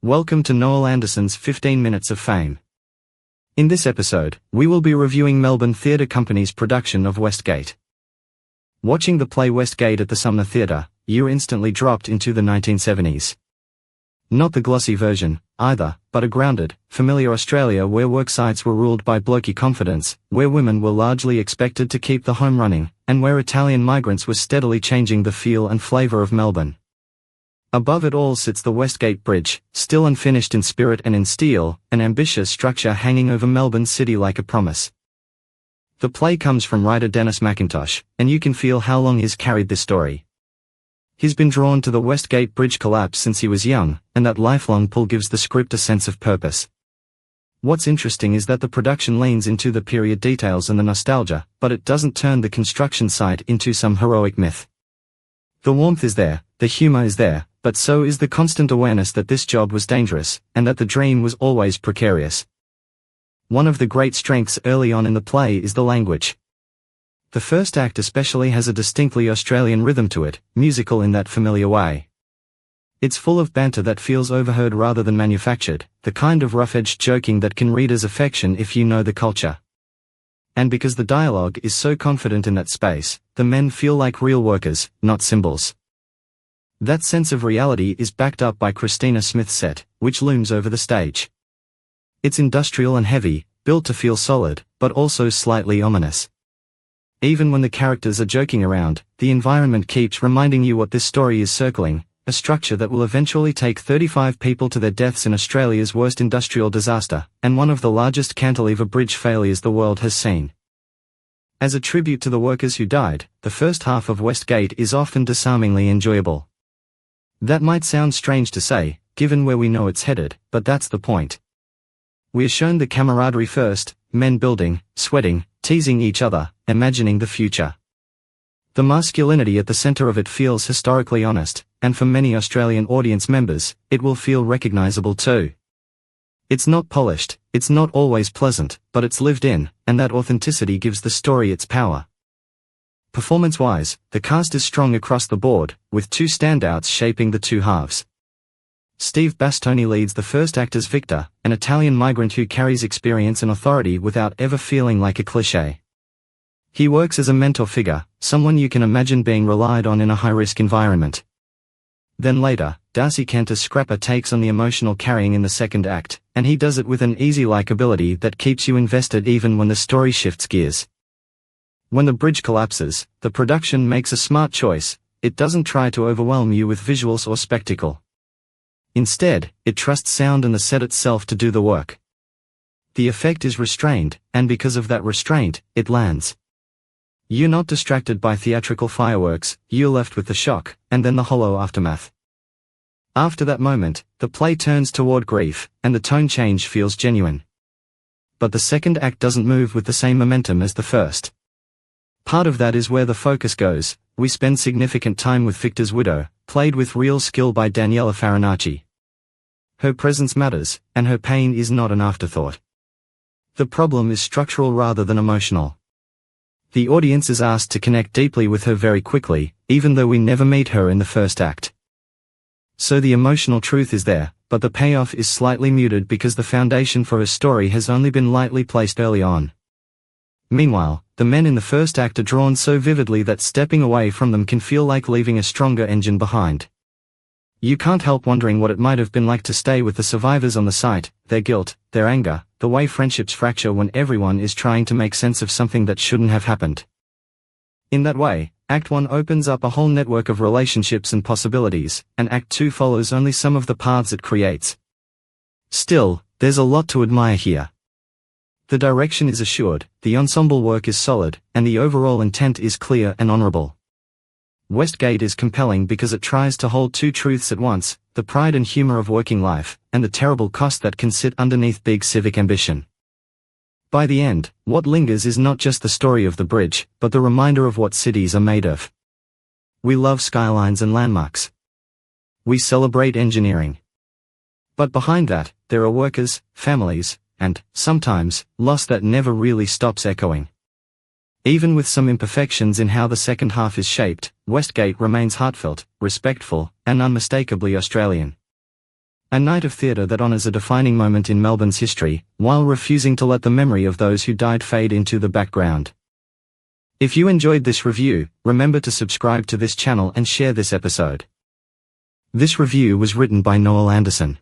Welcome to Noel Anderson's 15 Minutes of Fame. In this episode, we will be reviewing Melbourne Theatre Company's production of Westgate. Watching the play Westgate at the Sumner Theatre, you instantly dropped into the 1970s. Not the glossy version, either, but a grounded, familiar Australia where worksites were ruled by blokey confidence, where women were largely expected to keep the home running, and where Italian migrants were steadily changing the feel and flavour of Melbourne. Above it all sits the Westgate Bridge, still unfinished in spirit and in steel, an ambitious structure hanging over Melbourne City like a promise. The play comes from writer Dennis McIntosh, and you can feel how long he's carried this story. He's been drawn to the Westgate Bridge collapse since he was young, and that lifelong pull gives the script a sense of purpose. What's interesting is that the production leans into the period details and the nostalgia, but it doesn't turn the construction site into some heroic myth. The warmth is there, the humour is there, but so is the constant awareness that this job was dangerous, and that the dream was always precarious. One of the great strengths early on in the play is the language. The first act especially has a distinctly Australian rhythm to it, musical in that familiar way. It's full of banter that feels overheard rather than manufactured, the kind of rough-edged joking that can read as affection if you know the culture. And because the dialogue is so confident in that space, the men feel like real workers, not symbols. That sense of reality is backed up by Christina Smith's set, which looms over the stage. It's industrial and heavy, built to feel solid, but also slightly ominous. Even when the characters are joking around, the environment keeps reminding you what this story is circling, a structure that will eventually take 35 people to their deaths in Australia's worst industrial disaster, and one of the largest cantilever bridge failures the world has seen. As a tribute to the workers who died, the first half of Westgate is often disarmingly enjoyable. That might sound strange to say, given where we know it's headed, but that's the point. We are shown the camaraderie first, men building, sweating, teasing each other, imagining the future. The masculinity at the center of it feels historically honest, and for many Australian audience members, it will feel recognizable too. It's not polished, it's not always pleasant, but it's lived in, and that authenticity gives the story its power. Performance-wise, the cast is strong across the board, with two standouts shaping the two halves. Steve Bastoni leads the first act as Victor, an Italian migrant who carries experience and authority without ever feeling like a cliché. He works as a mentor figure, someone you can imagine being relied on in a high-risk environment. Then later, Darcy Kent as Scrapper takes on the emotional carrying in the second act, and he does it with an easy likability that keeps you invested even when the story shifts gears. When the bridge collapses, the production makes a smart choice. It doesn't try to overwhelm you with visuals or spectacle. Instead, it trusts sound and the set itself to do the work. The effect is restrained, and because of that restraint, it lands. You're not distracted by theatrical fireworks, you're left with the shock, and then the hollow aftermath. After that moment, the play turns toward grief, and the tone change feels genuine. But the second act doesn't move with the same momentum as the first. Part of that is where the focus goes. We spend significant time with Victor's widow, played with real skill by Daniela Farinacci. Her presence matters, and her pain is not an afterthought. The problem is structural rather than emotional. The audience is asked to connect deeply with her very quickly, even though we never meet her in the first act. So the emotional truth is there, but the payoff is slightly muted because the foundation for her story has only been lightly placed early on. Meanwhile, the men in the first act are drawn so vividly that stepping away from them can feel like leaving a stronger engine behind. You can't help wondering what it might have been like to stay with the survivors on the site, their guilt, their anger, the way friendships fracture when everyone is trying to make sense of something that shouldn't have happened. In that way, Act 1 opens up a whole network of relationships and possibilities, and Act 2 follows only some of the paths it creates. Still, there's a lot to admire here. The direction is assured, the ensemble work is solid, and the overall intent is clear and honorable. Westgate is compelling because it tries to hold two truths at once, the pride and humor of working life, and the terrible cost that can sit underneath big civic ambition. By the end, what lingers is not just the story of the bridge, but the reminder of what cities are made of. We love skylines and landmarks. We celebrate engineering. But behind that, there are workers, families, and, sometimes, loss that never really stops echoing. Even with some imperfections in how the second half is shaped, Westgate remains heartfelt, respectful, and unmistakably Australian. A night of theatre that honours a defining moment in Melbourne's history, while refusing to let the memory of those who died fade into the background. If you enjoyed this review, remember to subscribe to this channel and share this episode. This review was written by Noel Anderson.